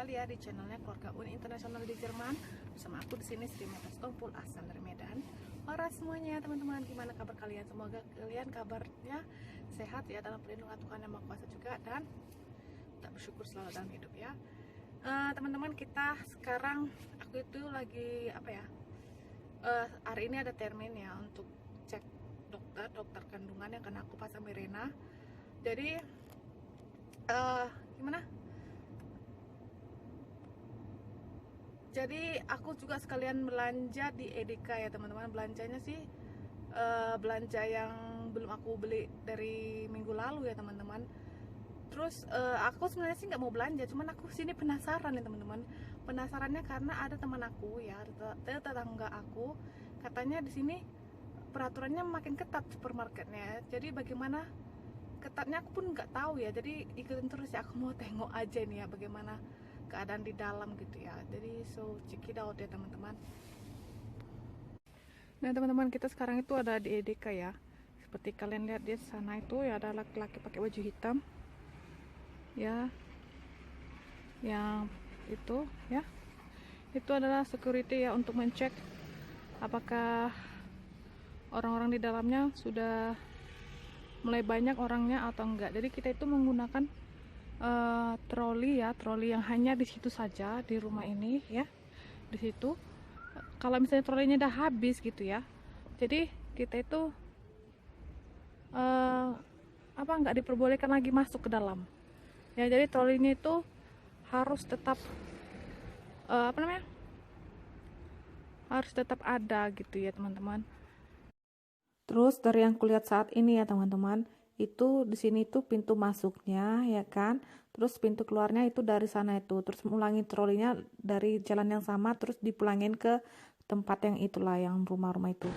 kembali ya di channelnya Keluarga Uni Internasional di Jerman. Bersama aku di sini Sri Mata Stompul asal dari Medan. Halo semuanya teman-teman, gimana kabar kalian? Semoga kalian kabarnya sehat ya, dalam perlindungan Tuhan Yang Maha Kuasa juga, dan tak bersyukur selalu dalam hidup ya. Teman-teman, kita sekarang aku itu lagi hari ini ada termin ya untuk cek dokter kandungan yang karena aku pasang Mirena. Jadi gimana? Jadi aku juga sekalian belanja di Edeka ya teman-teman. Belanjanya sih belanja yang belum aku beli dari minggu lalu ya teman-teman. Terus aku sebenarnya sih nggak mau belanja, cuman aku sini penasaran ya teman-teman. Penasarannya karena ada teman aku ya, tetangga aku, katanya di sini peraturannya makin ketat supermarketnya. Jadi bagaimana ketatnya aku pun nggak tahu ya. Jadi ikutin terus ya, aku mau tengok aja nih ya bagaimana keadaan di dalam gitu ya. Jadi check it out ya teman-teman. Nah teman-teman, kita sekarang itu ada di Edeka ya. Seperti kalian lihat di sana itu ya, ada laki-laki pakai baju hitam ya, yang itu ya, itu adalah security ya, untuk mencek apakah orang-orang di dalamnya sudah mulai banyak orangnya atau enggak. Jadi kita itu menggunakan troli ya, troli yang hanya di situ saja di rumah ini ya, di situ. Kalau misalnya trolinya udah habis gitu ya, jadi kita itu nggak diperbolehkan lagi masuk ke dalam ya. Jadi trolinya itu harus tetap harus tetap ada gitu ya teman-teman. Terus dari yang kulihat saat ini ya teman-teman, itu di sini tuh pintu masuknya ya kan, terus pintu keluarnya itu dari sana itu, terus ulangi trolinya dari jalan yang sama, terus dipulangin ke tempat yang itulah, yang rumah-rumah itu.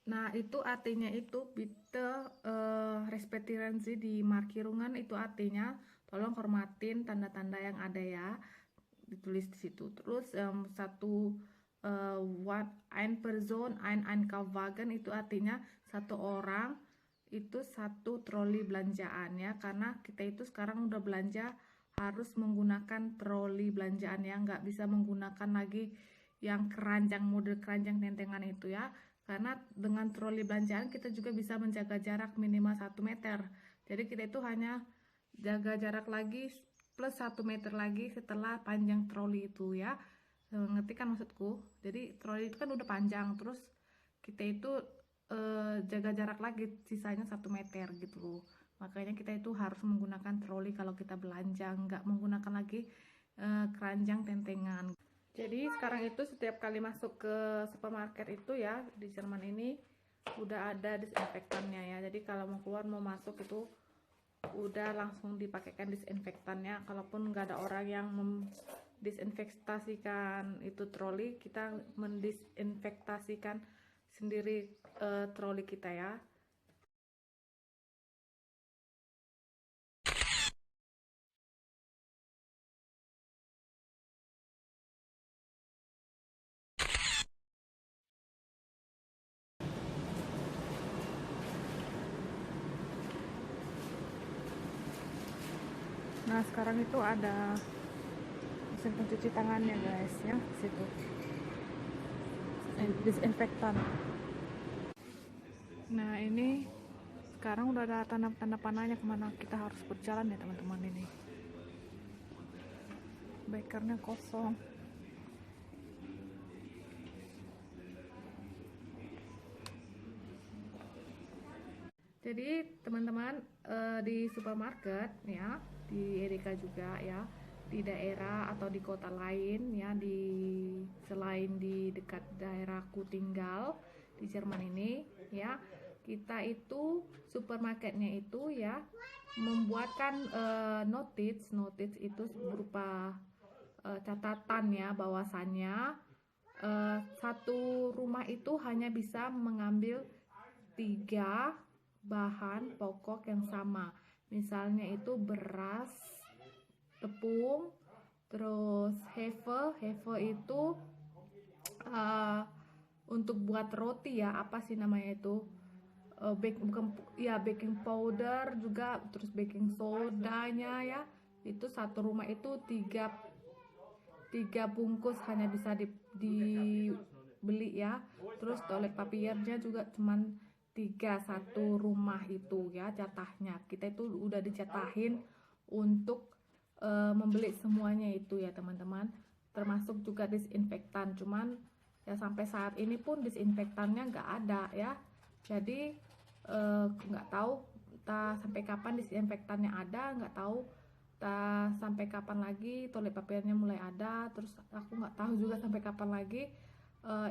Nah, itu artinya itu bitte respektieren Sie di markirungan, itu artinya tolong hormatin tanda-tanda yang ada ya, ditulis di situ. Terus what ein Person ein Einkaufswagen, itu artinya satu orang itu satu troli belanjaan ya, karena kita itu sekarang udah belanja harus menggunakan troli belanjaan ya, nggak bisa menggunakan lagi yang keranjang, model keranjang tentengan itu ya. Karena dengan troli belanjaan kita juga bisa menjaga jarak minimal 1 meter. Jadi kita itu hanya jaga jarak lagi plus 1 meter lagi setelah panjang troli itu ya. Ngerti kan maksudku? Jadi troli itu kan udah panjang, terus kita itu jaga jarak lagi sisanya 1 meter gitu. Makanya kita itu harus menggunakan troli kalau kita belanja, nggak menggunakan lagi keranjang tentengan. Jadi sekarang itu setiap kali masuk ke supermarket itu ya, di Jerman ini udah ada disinfektannya ya. Jadi kalau mau keluar mau masuk itu udah langsung dipakaikan disinfektannya. Kalaupun nggak ada orang yang mendisinfektasikan itu troli, kita mendisinfektasikan sendiri troli kita ya. Nah sekarang itu ada mesin pencuci tangannya guys ya, situ disinfektan. Nah ini sekarang udah ada tanda-tanda panahnya kemana kita harus berjalan ya teman-teman. Ini bakernya kosong. Jadi teman-teman, di supermarket ya, di Edeka juga ya, di daerah atau di kota lain ya, selain di dekat daerahku tinggal di Jerman ini ya, kita itu supermarketnya itu ya membuatkan notice itu berupa catatan ya, bahwasannya satu rumah itu hanya bisa mengambil 3 bahan pokok yang sama. Misalnya itu beras, tepung, terus hefe itu eh, untuk buat roti ya, apa sih namanya itu, bukan ya, baking powder juga, terus baking sodanya ya. Itu satu rumah itu tiga bungkus hanya bisa dibeli ya. Terus toilet papiernya juga cuman tiga satu rumah itu ya jatahnya. Kita itu udah dijatahin untuk membeli semuanya itu ya teman-teman, termasuk juga disinfektan. Cuman ya sampai saat ini pun disinfektannya nggak ada ya. Jadi nggak tahu sampai kapan disinfektannya ada, nggak tahu sampai kapan lagi toilet papirnya mulai ada. Terus aku nggak tahu juga sampai kapan lagi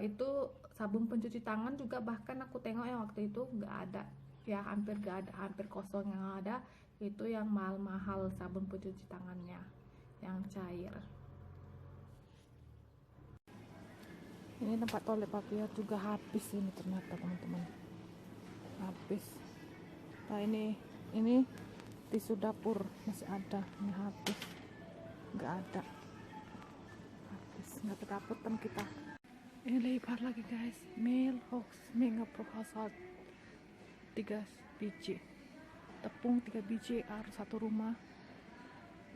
itu sabun pencuci tangan juga, bahkan aku tengok yang waktu itu nggak ada ya, hampir nggak ada, hampir kosong. Yang ada itu yang mahal-mahal sabun pencuci tangannya yang cair. Ini tempat toilet papir juga habis ini ternyata teman-teman, habis. Nah ini tisu dapur masih ada, ini habis, nggak ada, habis, nggak kedapetan kita. Ini lebar lagi guys, meal hoax mega pro household 3 biji, tepung 3 biji, air satu rumah,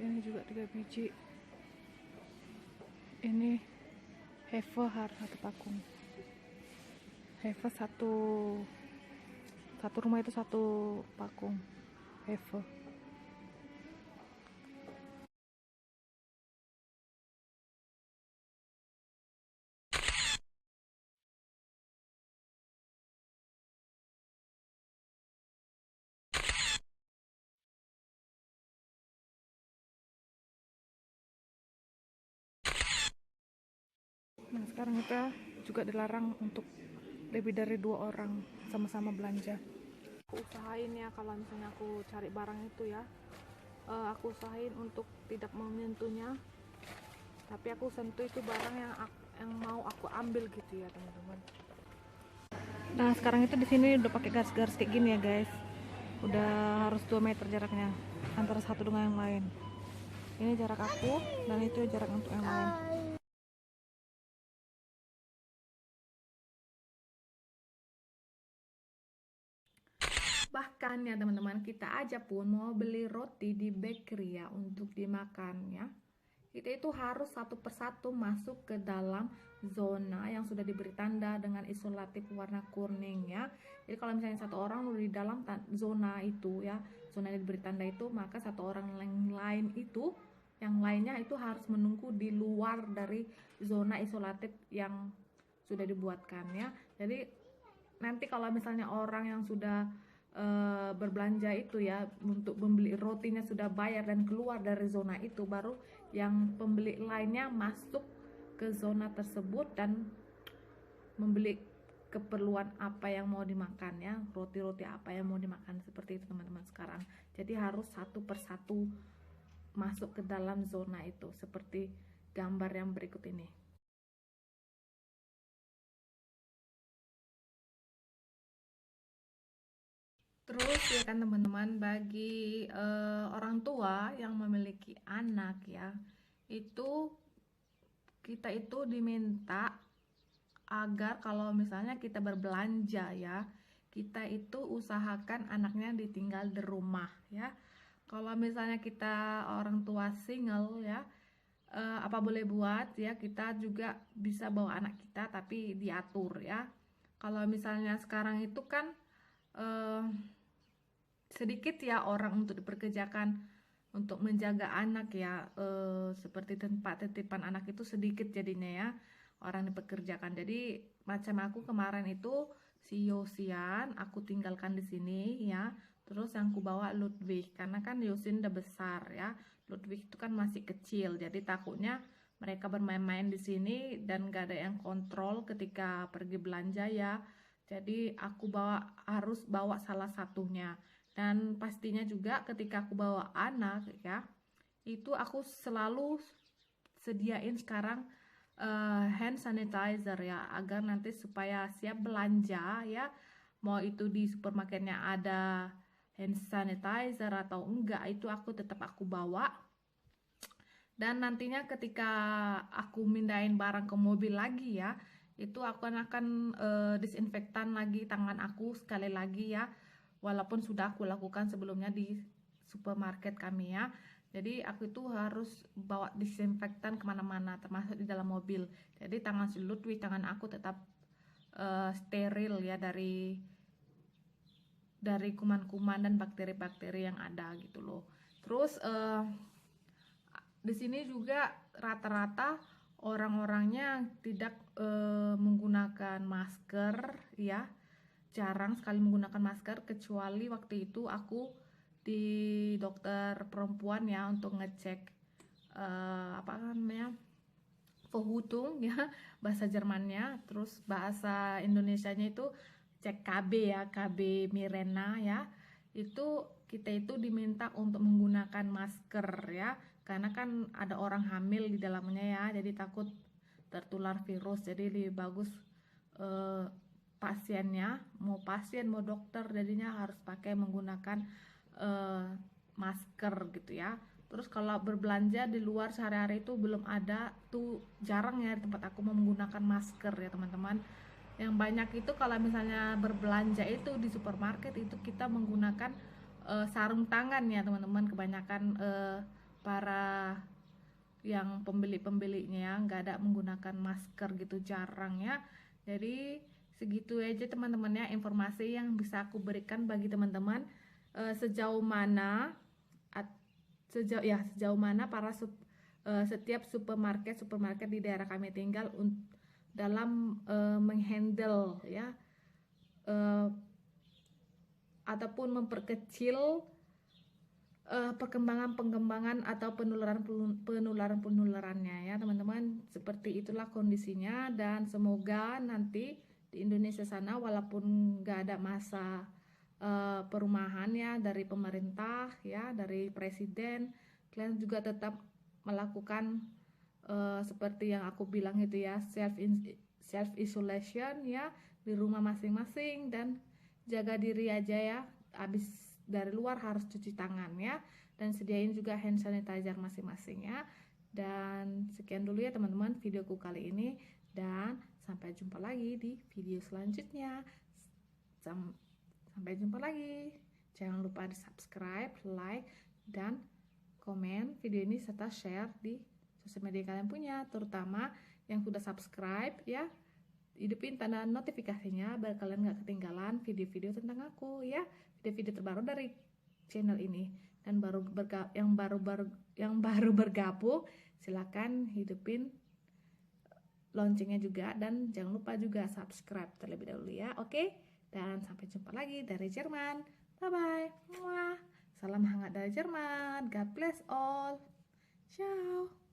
ini juga 3 biji, ini Heva har satu pakung, Heva satu rumah itu satu pakung Heva. Nah sekarang kita juga dilarang untuk lebih dari 2 orang sama-sama belanja. Aku usahain ya, kalau misalnya aku cari barang itu ya, aku usahain untuk tidak menyentuhnya, tapi aku sentuh itu barang yang mau aku ambil gitu ya teman-teman. Nah sekarang itu di sini udah pakai garis-garis kayak gini ya guys, udah harus 2 meter jaraknya antara satu dengan yang lain. Ini jarak aku dan itu jarak untuk yang lain. Bahkan ya teman-teman, kita aja pun mau beli roti di bakery ya untuk dimakan ya, kita itu harus satu persatu masuk ke dalam zona yang sudah diberi tanda dengan isolatif warna kuning ya. Jadi kalau misalnya satu orang udah di dalam zona itu ya, zona yang diberi tanda itu, maka satu orang yang lainnya itu harus menunggu di luar dari zona isolatif yang sudah dibuatkan ya. Jadi nanti kalau misalnya orang yang sudah berbelanja itu ya untuk membeli rotinya sudah bayar dan keluar dari zona itu, baru yang pembeli lainnya masuk ke zona tersebut dan membeli keperluan apa yang mau dimakan ya, roti-roti apa yang mau dimakan, seperti itu teman-teman sekarang. Jadi harus satu persatu masuk ke dalam zona itu, seperti gambar yang berikut ini. Terus ya kan teman-teman, bagi orang tua yang memiliki anak ya, itu kita itu diminta agar kalau misalnya kita berbelanja ya, kita itu usahakan anaknya ditinggal di rumah ya. Kalau misalnya kita orang tua single ya, apa boleh buat ya, kita juga bisa bawa anak kita tapi diatur ya. Kalau misalnya sekarang itu kan sedikit ya orang untuk diperkerjakan untuk menjaga anak ya, seperti tempat titipan anak itu sedikit jadinya ya orang dipekerjakan. Jadi macam aku kemarin itu si Yosian aku tinggalkan di sini ya, terus yang ku bawa Ludwig karena kan Yosin udah besar ya, Ludwig itu kan masih kecil, jadi takutnya mereka bermain-main di sini dan gak ada yang kontrol ketika pergi belanja ya. Jadi aku harus bawa salah satunya. Dan pastinya juga ketika aku bawa anak ya, itu aku selalu sediain sekarang hand sanitizer ya, agar nanti supaya siap belanja ya, mau itu di supermarketnya ada hand sanitizer atau enggak, itu tetap aku bawa. Dan nantinya ketika aku mindahin barang ke mobil lagi ya, itu aku akan disinfektan lagi tangan aku sekali lagi ya, walaupun sudah aku lakukan sebelumnya di supermarket kami ya. Jadi aku itu harus bawa disinfektan kemana-mana, termasuk di dalam mobil. Jadi tangan si Ludwig, tangan aku tetap steril ya dari kuman-kuman dan bakteri-bakteri yang ada gitu loh. Terus di sini juga rata-rata orang-orangnya tidak menggunakan masker ya, jarang sekali menggunakan masker, kecuali waktu itu aku di dokter perempuan ya untuk ngecek apa namanya, Verhütung ya, bahasa Jermannya. Terus bahasa Indonesianya itu cek KB ya, KB Mirena ya. Itu kita itu diminta untuk menggunakan masker ya, karena kan ada orang hamil di dalamnya ya, jadi takut tertular virus. Jadi lebih bagus pasiennya, mau pasien mau dokter, jadinya harus pakai menggunakan masker gitu ya. Terus kalau berbelanja di luar sehari-hari itu belum ada tuh, jarang ya di tempat aku mau menggunakan masker ya teman-teman. Yang banyak itu kalau misalnya berbelanja itu di supermarket itu kita menggunakan sarung tangan ya teman-teman. Kebanyakan para yang pembeli-pembelinya ya nggak ada menggunakan masker gitu, jarang ya. Jadi segitu aja teman-teman ya informasi yang bisa aku berikan bagi teman-teman. Sejauh mana sejauh mana para setiap supermarket di daerah kami tinggal dalam menghandle ya ataupun memperkecil perkembangan atau penularannya ya teman-teman. Seperti itulah kondisinya, dan semoga nanti di Indonesia sana walaupun nggak ada masa perumahan ya dari pemerintah ya, dari presiden, kalian juga tetap melakukan seperti yang aku bilang itu ya, self isolation ya, di rumah masing-masing, dan jaga diri aja ya. Habis dari luar harus cuci tangan ya, dan sediain juga hand sanitizer masing-masing ya. Dan sekian dulu ya teman-teman videoku kali ini, dan sampai jumpa lagi di video selanjutnya. Sampai jumpa lagi. Jangan lupa di subscribe, like, dan komen video ini serta share di sosial media kalian punya, terutama yang sudah subscribe ya. Hidupin tanda notifikasinya biar kalian gak ketinggalan video-video tentang aku ya, video-video terbaru dari channel ini. Dan yang baru bergabung silakan hidupin loncengnya juga, dan jangan lupa juga subscribe terlebih dahulu ya. Oke, dan sampai jumpa lagi dari Jerman. Bye bye. Salam hangat dari Jerman. God bless all. Ciao.